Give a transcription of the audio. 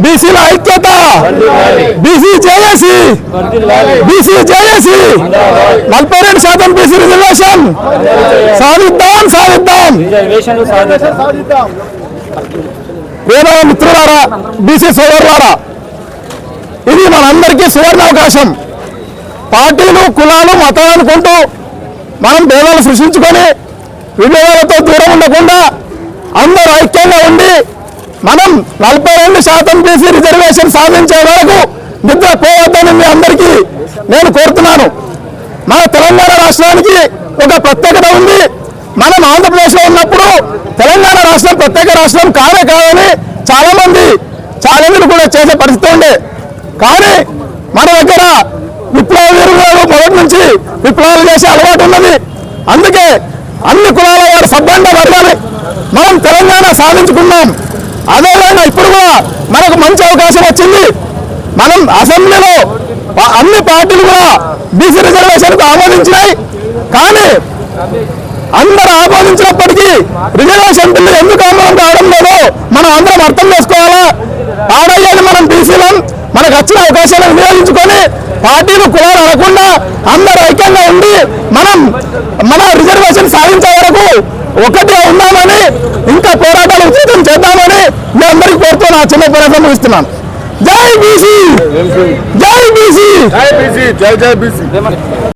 బీసీల ఐక్యత, BC JAC, BC JAC, 42% BC reservation సాధిద్దాం సాధిద్దాం. వేరే మిత్రులారా, బీసీ సోదరులారా, ఇది మనందరికీ సువర్ణావకాశం. పార్టీలు, కులాలు, మతాలు అనుకుంటూ మనం భేదాలు సృష్టించుకొని విభేదాలతో దూరం ఉండకుండా అందరూ ఐక్యంగా ఉండి మనం 42% బీసీ రిజర్వేషన్ సాధించే వరకు నిద్రపోవద్దని మీ అందరికీ నేను కోరుతున్నాను. మన తెలంగాణ రాష్ట్రానికి ఒక ప్రత్యేకత ఉంది. మనం ఆంధ్రప్రదేశ్లో ఉన్నప్పుడు తెలంగాణ రాష్ట్రం ప్రత్యేక రాష్ట్రం కాదని చాలా మంది ఛాలెంజ్లు కూడా చేసే పరిస్థితి ఉండే. కానీ మన దగ్గర విప్లవ వీరులు మొదటి నుంచి విప్లవాలు చేసే అలవాటు ఉన్నది. అందుకే అన్ని కులాల వారు సబ్బండ వర్గాలు మనం తెలంగాణ సాధించుకున్నాం. అదేవిధంగా ఇప్పుడు కూడా మనకు మంచి అవకాశం వచ్చింది. మనం అసెంబ్లీలో అన్ని పార్టీలు కూడా బీసీ రిజర్వేషన్కు ఆమోదించినాయి. కానీ అందరూ ఆమోదించినప్పటికీ రిజర్వేషన్ బిల్లు ఎందుకు ఆమోదం కావడం లేదో మనం అందరం అర్థం చేసుకోవాలా. ఆడయ్యాన్ని మనం బీసీలం, మనకు వచ్చిన అవకాశాలను వినియోగించుకొని పార్టీలు కులాలు అనకుండా అందరూ ఐక్యంగా ఉండి మనం మన రిజర్వేషన్ సాధించే వరకు ఒకటే ఉన్నామని, ఇంకా పోరాటాలు ఉచితం చేద్దామని మీ అందరికీ కోరుతూ నా చిన్న పోరాటం ముగిస్తున్నాను. జై బీసీ, జై బీసీ, జై బీసీ, జై జై బీసీ.